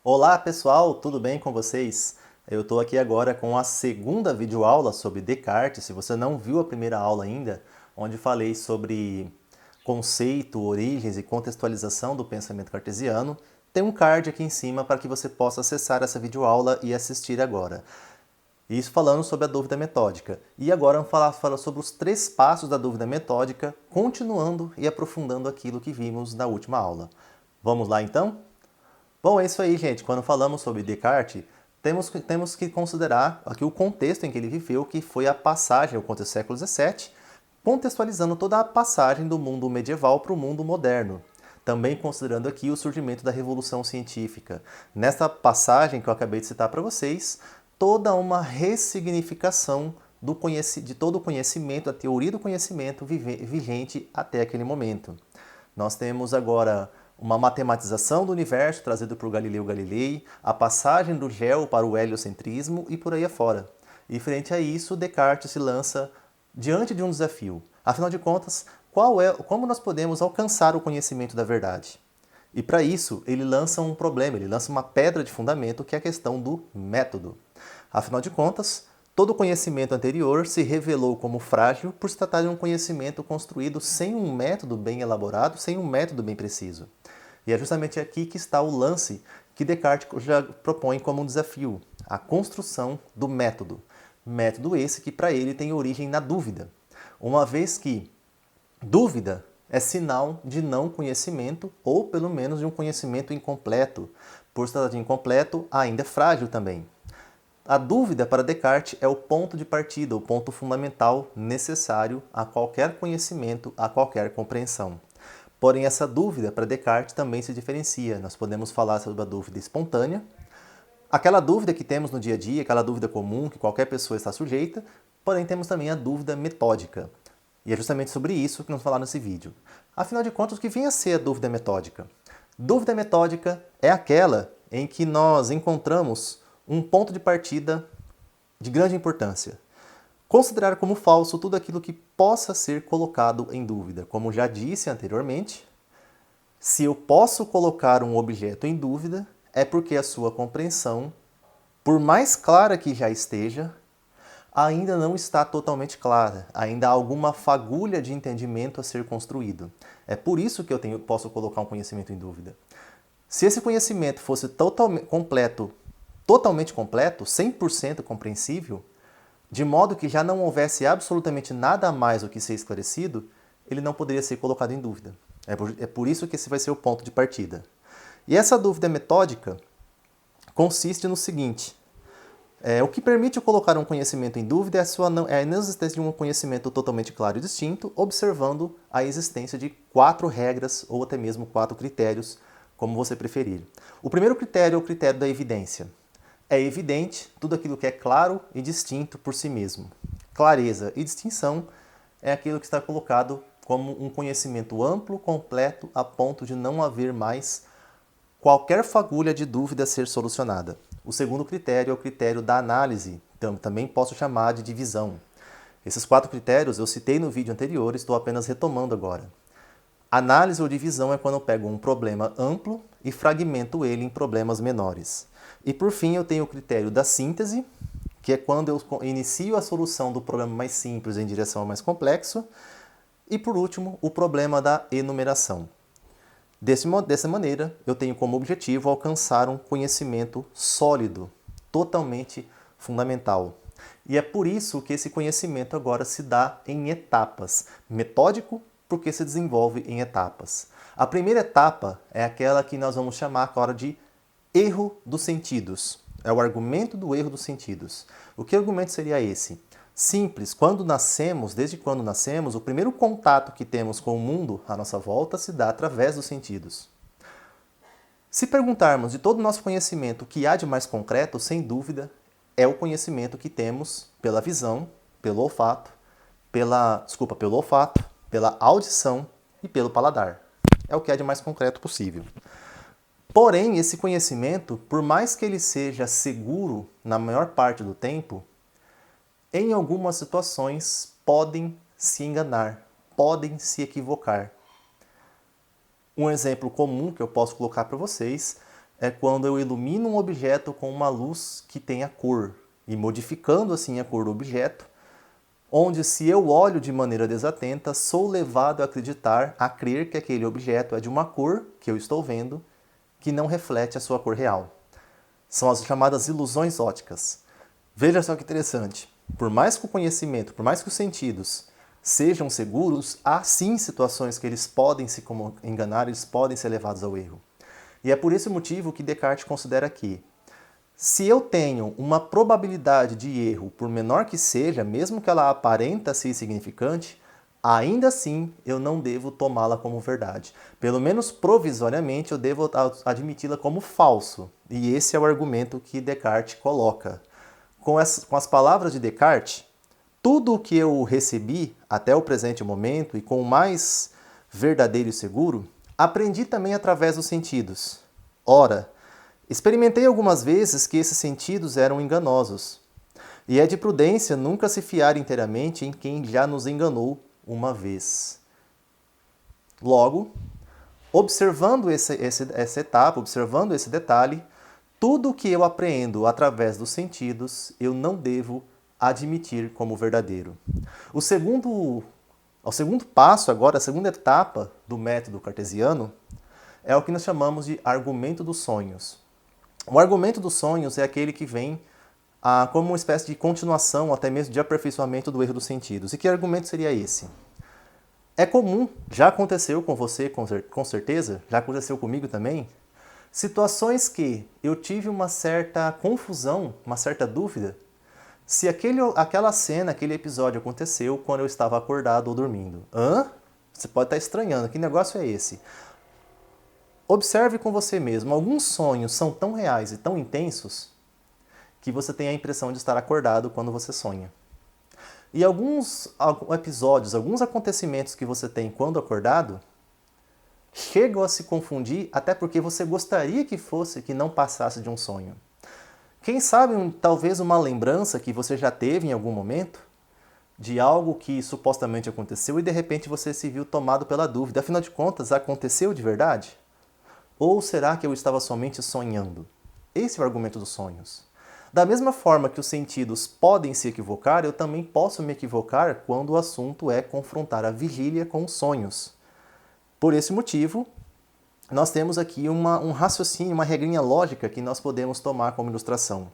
Olá pessoal, tudo bem com vocês? Eu estou aqui agora com a segunda videoaula sobre Descartes. Se você não viu a primeira aula ainda, onde falei sobre conceito, origens e contextualização do pensamento cartesiano, tem um card aqui em cima para que você possa acessar essa videoaula e assistir agora. Isso falando sobre a dúvida metódica. E agora vamos falar sobre os 3 passos da dúvida metódica, continuando e aprofundando aquilo que vimos na última aula. Vamos lá então? Bom, é isso aí, gente. Quando falamos sobre Descartes, temos que considerar aqui o contexto em que ele viveu, que foi a passagem, o contexto do século XVII, contextualizando toda a passagem do mundo medieval para o mundo moderno. Também considerando aqui o surgimento da Revolução Científica. Nessa passagem que eu acabei de citar para vocês, toda uma ressignificação de todo o conhecimento, a teoria do conhecimento vigente até aquele momento. Nós temos agora uma matematização do universo trazida por Galileu Galilei, a passagem do gel para o heliocentrismo e por aí afora. E frente a isso, Descartes se lança diante de um desafio. Afinal de contas, como nós podemos alcançar o conhecimento da verdade? E para isso, ele lança um problema, ele lança uma pedra de fundamento, que é a questão do método. Afinal de contas, todo o conhecimento anterior se revelou como frágil por se tratar de um conhecimento construído sem um método bem elaborado, sem um método bem preciso. E é justamente aqui que está o lance que Descartes já propõe como um desafio, a construção do método. Método esse que para ele tem origem na dúvida, uma vez que dúvida é sinal de não conhecimento ou pelo menos de um conhecimento incompleto. Por se tratar de incompleto, ainda é frágil também. A dúvida para Descartes é o ponto de partida, o ponto fundamental necessário a qualquer conhecimento, a qualquer compreensão. Porém, essa dúvida para Descartes também se diferencia. Nós podemos falar sobre a dúvida espontânea, aquela dúvida que temos no dia a dia, aquela dúvida comum que qualquer pessoa está sujeita, porém temos também a dúvida metódica. E é justamente sobre isso que vamos falar nesse vídeo. Afinal de contas, o que vem a ser a dúvida metódica? Dúvida metódica é aquela em que nós encontramos um ponto de partida de grande importância. Considerar como falso tudo aquilo que possa ser colocado em dúvida. Como já disse anteriormente, se eu posso colocar um objeto em dúvida, é porque a sua compreensão, por mais clara que já esteja, ainda não está totalmente clara. Ainda há alguma fagulha de entendimento a ser construído. É por isso que eu posso colocar um conhecimento em dúvida. Se esse conhecimento fosse totalmente completo, 100% compreensível, de modo que já não houvesse absolutamente nada a mais o que ser esclarecido, ele não poderia ser colocado em dúvida. É por isso que esse vai ser o ponto de partida. E essa dúvida metódica consiste no seguinte: o que permite colocar um conhecimento em dúvida é a inexistência de um conhecimento totalmente claro e distinto, observando a existência de 4 regras ou até mesmo 4 critérios, como você preferir. O primeiro critério é o critério da evidência. É evidente tudo aquilo que é claro e distinto por si mesmo. Clareza e distinção é aquilo que está colocado como um conhecimento amplo, completo, a ponto de não haver mais qualquer fagulha de dúvida a ser solucionada. O segundo critério é o critério da análise, também posso chamar de divisão. Esses 4 critérios eu citei no vídeo anterior e estou apenas retomando agora. Análise ou divisão é quando eu pego um problema amplo e fragmento ele em problemas menores. E por fim eu tenho o critério da síntese, que é quando eu inicio a solução do problema mais simples em direção ao mais complexo. E por último, o problema da enumeração. Dessa maneira, eu tenho como objetivo alcançar um conhecimento sólido, totalmente fundamental. E é por isso que esse conhecimento agora se dá em etapas. Metódico, porque se desenvolve em etapas. A primeira etapa é aquela que nós vamos chamar agora de erro dos sentidos. É o argumento do erro dos sentidos. O que argumento seria esse? Simples, desde quando nascemos, o primeiro contato que temos com o mundo à nossa volta se dá através dos sentidos. Se perguntarmos de todo o nosso conhecimento o que há de mais concreto, sem dúvida, é o conhecimento que temos pela visão, pelo olfato, pela audição e pelo paladar. É o que há de mais concreto possível. Porém, esse conhecimento, por mais que ele seja seguro na maior parte do tempo, em algumas situações podem se enganar, podem se equivocar. Um exemplo comum que eu posso colocar para vocês é quando eu ilumino um objeto com uma luz que tenha cor, e modificando assim a cor do objeto, onde se eu olho de maneira desatenta, sou levado a acreditar, a crer que aquele objeto é de uma cor que eu estou vendo, que não reflete a sua cor real. São as chamadas ilusões ópticas. Veja só que interessante. Por mais que o conhecimento, por mais que os sentidos sejam seguros, há sim situações que eles podem se enganar, eles podem ser levados ao erro. E é por esse motivo que Descartes considera que, se eu tenho uma probabilidade de erro, por menor que seja, mesmo que ela aparenta ser insignificante, ainda assim eu não devo tomá-la como verdade. Pelo menos provisoriamente eu devo admiti-la como falso. E esse é o argumento que Descartes coloca. Com as palavras de Descartes, tudo o que eu recebi até o presente momento e com o mais verdadeiro e seguro, aprendi também através dos sentidos. Ora, experimentei algumas vezes que esses sentidos eram enganosos. E é de prudência nunca se fiar inteiramente em quem já nos enganou uma vez. Logo, observando essa etapa, observando esse detalhe, tudo o que eu apreendo através dos sentidos, eu não devo admitir como verdadeiro. O segundo passo agora, a segunda etapa do método cartesiano, é o que nós chamamos de argumento dos sonhos. O argumento dos sonhos é aquele que vem como uma espécie de continuação, até mesmo de aperfeiçoamento do erro dos sentidos. E que argumento seria esse? É comum, já aconteceu com você com certeza, já aconteceu comigo também, situações que eu tive uma certa confusão, uma certa dúvida, se aquela cena, aquele episódio aconteceu quando eu estava acordado ou dormindo. Hã? Você pode estar estranhando, que negócio é esse? Observe com você mesmo, alguns sonhos são tão reais e tão intensos que você tem a impressão de estar acordado quando você sonha. E alguns episódios, alguns acontecimentos que você tem quando acordado, chegam a se confundir até porque você gostaria que não passasse de um sonho. Quem sabe talvez uma lembrança que você já teve em algum momento de algo que supostamente aconteceu e de repente você se viu tomado pela dúvida. Afinal de contas, aconteceu de verdade? Ou será que eu estava somente sonhando? Esse é o argumento dos sonhos. Da mesma forma que os sentidos podem se equivocar, eu também posso me equivocar quando o assunto é confrontar a vigília com os sonhos. Por esse motivo, nós temos aqui um raciocínio, uma regrinha lógica que nós podemos tomar como ilustração.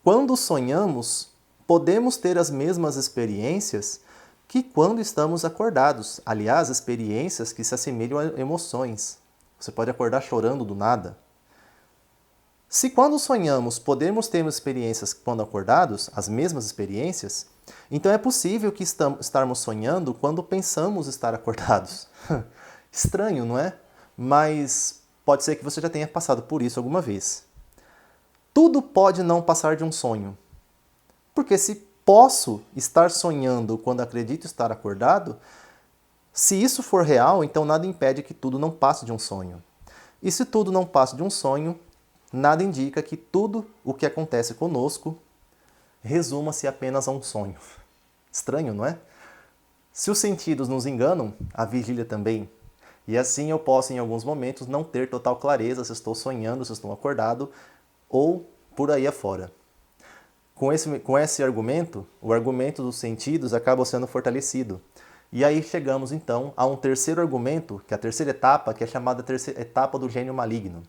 Quando sonhamos, podemos ter as mesmas experiências que quando estamos acordados. Aliás, experiências que se assemelham a emoções. Você pode acordar chorando do nada. Se quando sonhamos podemos ter experiências quando acordados, as mesmas experiências, então é possível que estarmos sonhando quando pensamos estar acordados. Estranho, não é? Mas pode ser que você já tenha passado por isso alguma vez. Tudo pode não passar de um sonho. Porque se posso estar sonhando quando acredito estar acordado, se isso for real, então nada impede que tudo não passe de um sonho. E se tudo não passa de um sonho, nada indica que tudo o que acontece conosco resuma-se apenas a um sonho. Estranho, não é? Se os sentidos nos enganam, a vigília também. E assim eu posso, em alguns momentos, não ter total clareza se estou sonhando, se estou acordado ou por aí afora. Com esse argumento, o argumento dos sentidos acaba sendo fortalecido. E aí chegamos, então, a um terceiro argumento, que é a terceira etapa, que é chamada terceira etapa do gênio maligno.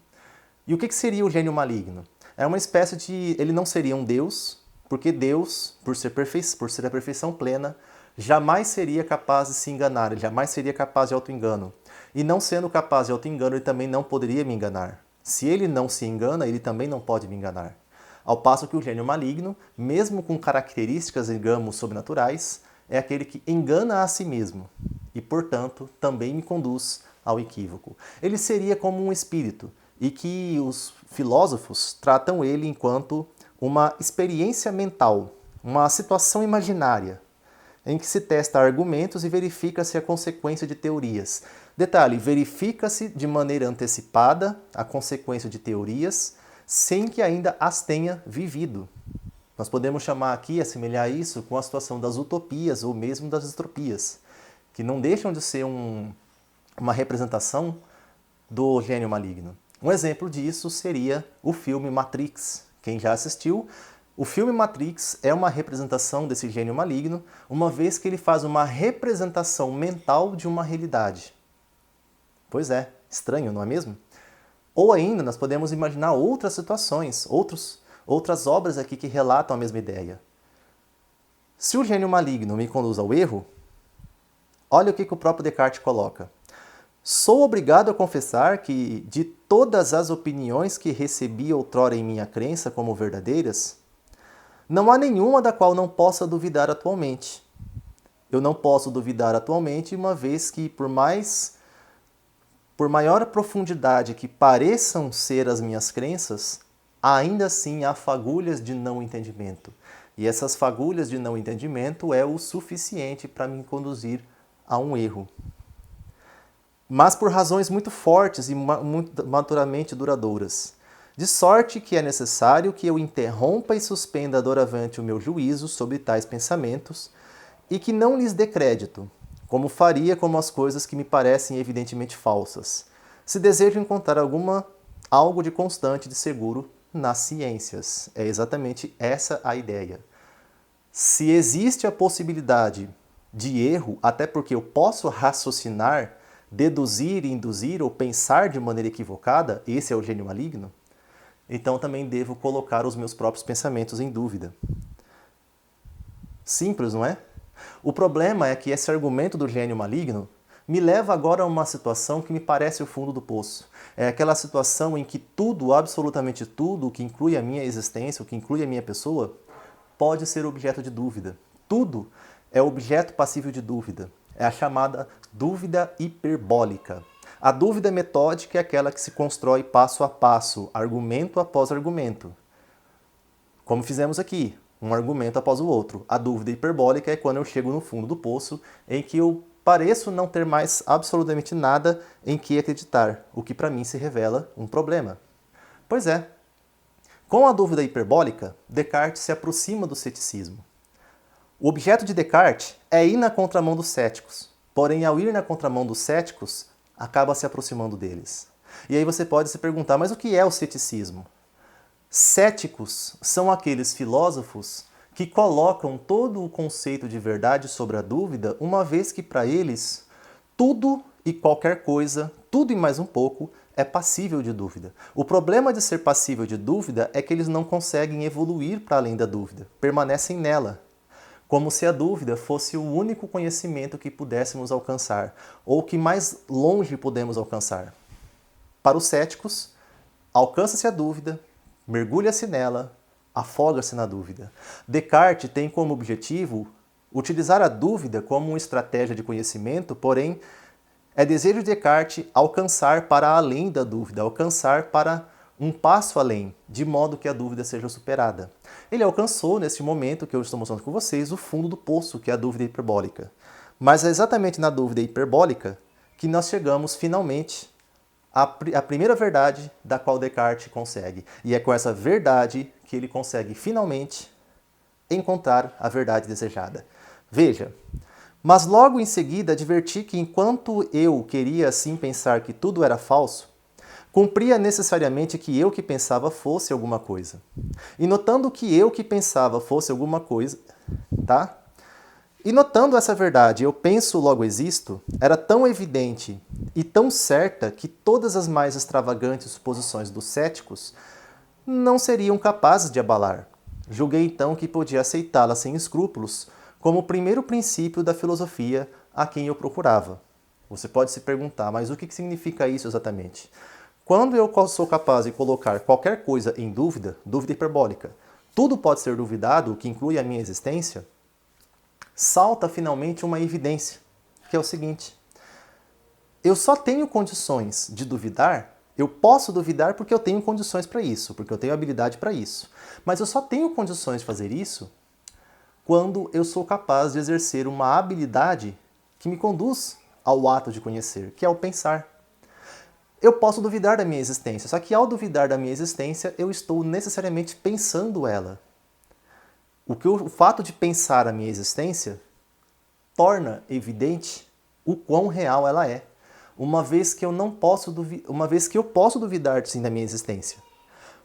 E o que seria o gênio maligno? É uma espécie de... Ele não seria um Deus, porque Deus, por ser a perfeição plena, jamais seria capaz de se enganar, ele jamais seria capaz de auto-engano. E não sendo capaz de auto-engano, ele também não poderia me enganar. Se ele não se engana, ele também não pode me enganar. Ao passo que o gênio maligno, mesmo com características, digamos, sobrenaturais, é aquele que engana a si mesmo e, portanto, também me conduz ao equívoco. Ele seria como um espírito e que os filósofos tratam ele enquanto uma experiência mental, uma situação imaginária, em que se testa argumentos e verifica-se a consequência de teorias. Detalhe, verifica-se de maneira antecipada a consequência de teorias sem que ainda as tenha vivido. Nós podemos chamar aqui, assemelhar isso com a situação das utopias ou mesmo das distropias, que não deixam de ser uma representação do gênio maligno. Um exemplo disso seria o filme Matrix. Quem já assistiu, o filme Matrix é uma representação desse gênio maligno, uma vez que ele faz uma representação mental de uma realidade. Pois é, estranho, não é mesmo? Ou ainda, nós podemos imaginar outras situações, outras obras aqui que relatam a mesma ideia. Se o gênio maligno me conduz ao erro, olha o que o próprio Descartes coloca. Sou obrigado a confessar que, de todas as opiniões que recebi outrora em minha crença como verdadeiras, não há nenhuma da qual não possa duvidar atualmente. Eu não posso duvidar atualmente, uma vez que, por maior profundidade que pareçam ser as minhas crenças, ainda assim há fagulhas de não entendimento. E essas fagulhas de não entendimento é o suficiente para me conduzir a um erro. Mas por razões muito fortes e muito maturamente duradouras. De sorte que é necessário que eu interrompa e suspenda doravante o meu juízo sobre tais pensamentos e que não lhes dê crédito, como faria com as coisas que me parecem evidentemente falsas, se desejo encontrar algo de constante e de seguro nas ciências. É exatamente essa a ideia. Se existe a possibilidade de erro, até porque eu posso raciocinar, deduzir, induzir ou pensar de maneira equivocada, esse é o gênio maligno, então também devo colocar os meus próprios pensamentos em dúvida. Simples, não é? O problema é que esse argumento do gênio maligno me leva agora a uma situação que me parece o fundo do poço. É aquela situação em que tudo, absolutamente tudo, o que inclui a minha existência, o que inclui a minha pessoa, pode ser objeto de dúvida. Tudo é objeto passível de dúvida. É a chamada dúvida hiperbólica. A dúvida metódica é aquela que se constrói passo a passo, argumento após argumento. Como fizemos aqui, um argumento após o outro. A dúvida hiperbólica é quando eu chego no fundo do poço, em que eu pareço não ter mais absolutamente nada em que acreditar, o que para mim se revela um problema. Pois é. Com a dúvida hiperbólica, Descartes se aproxima do ceticismo. O objeto de Descartes é ir na contramão dos céticos, porém, ao ir na contramão dos céticos, acaba se aproximando deles. E aí você pode se perguntar, mas o que é o ceticismo? Céticos são aqueles filósofos que colocam todo o conceito de verdade sobre a dúvida, uma vez que para eles tudo e qualquer coisa, tudo e mais um pouco, é passível de dúvida. O problema de ser passível de dúvida é que eles não conseguem evoluir para além da dúvida, permanecem nela, como se a dúvida fosse o único conhecimento que pudéssemos alcançar, ou que mais longe podemos alcançar. Para os céticos, alcança-se a dúvida, mergulha-se nela, afoga-se na dúvida. Descartes tem como objetivo utilizar a dúvida como uma estratégia de conhecimento, porém, é desejo de Descartes alcançar para além da dúvida, alcançar para um passo além, de modo que a dúvida seja superada. Ele alcançou, nesse momento que eu estou mostrando com vocês, o fundo do poço, que é a dúvida hiperbólica. Mas é exatamente na dúvida hiperbólica que nós chegamos, finalmente, à primeira verdade da qual Descartes consegue. E é com essa verdade que ele consegue, finalmente, encontrar a verdade desejada. Veja, mas logo em seguida adverti que enquanto eu queria assim pensar que tudo era falso, cumpria necessariamente que eu que pensava fosse alguma coisa. E notando que eu que pensava fosse alguma coisa, tá? E notando essa verdade, eu penso, logo existo, era tão evidente e tão certa que todas as mais extravagantes suposições dos céticos não seriam capazes de abalar. Julguei então que podia aceitá-la sem escrúpulos como o primeiro princípio da filosofia a quem eu procurava. Você pode se perguntar, mas o que significa isso exatamente? Quando eu sou capaz de colocar qualquer coisa em dúvida, dúvida hiperbólica, tudo pode ser duvidado, o que inclui a minha existência, salta finalmente uma evidência, que é o seguinte: eu só tenho condições de duvidar, eu posso duvidar porque eu tenho condições para isso, porque eu tenho habilidade para isso, mas eu só tenho condições de fazer isso quando eu sou capaz de exercer uma habilidade que me conduz ao ato de conhecer, que é o pensar. Eu posso duvidar da minha existência, só que ao duvidar da minha existência, eu estou necessariamente pensando ela. O fato de pensar a minha existência torna evidente o quão real ela é. uma vez que eu posso duvidar sim da minha existência.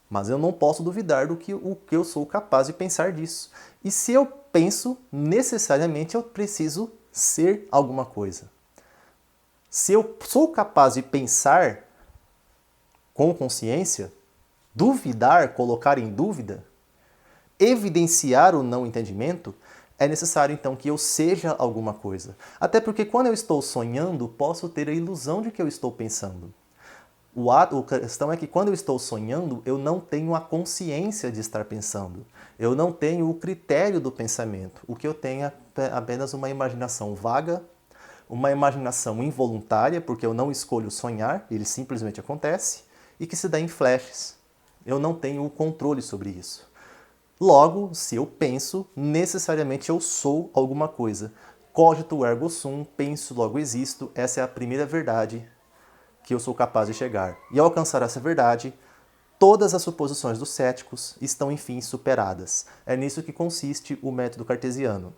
Mas eu não posso duvidar do que o que eu sou capaz de pensar disso. E se eu penso, necessariamente eu preciso ser alguma coisa. Se eu sou capaz de pensar com consciência, duvidar, colocar em dúvida, evidenciar o não entendimento, é necessário então que eu seja alguma coisa. Até porque quando eu estou sonhando, posso ter a ilusão de que eu estou pensando. A questão é que quando eu estou sonhando, eu não tenho a consciência de estar pensando. Eu não tenho o critério do pensamento. O que eu tenho é apenas uma imaginação vaga, uma imaginação involuntária, porque eu não escolho sonhar, ele simplesmente acontece, e que se dá em flashes. Eu não tenho o controle sobre isso. Logo, se eu penso, necessariamente eu sou alguma coisa. Cogito ergo sum, penso, logo existo, essa é a primeira verdade que eu sou capaz de chegar. E ao alcançar essa verdade, todas as suposições dos céticos estão, enfim, superadas. É nisso que consiste o método cartesiano.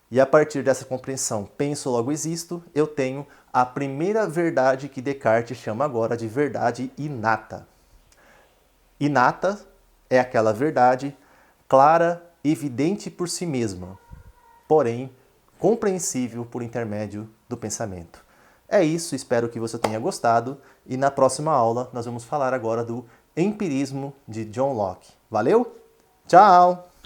E a partir dessa compreensão, penso, logo existo, eu tenho a primeira verdade que Descartes chama agora de verdade inata. Inata é aquela verdade clara, evidente por si mesma, porém compreensível por intermédio do pensamento. É isso, espero que você tenha gostado e na próxima aula nós vamos falar agora do empirismo de John Locke. Valeu? Tchau!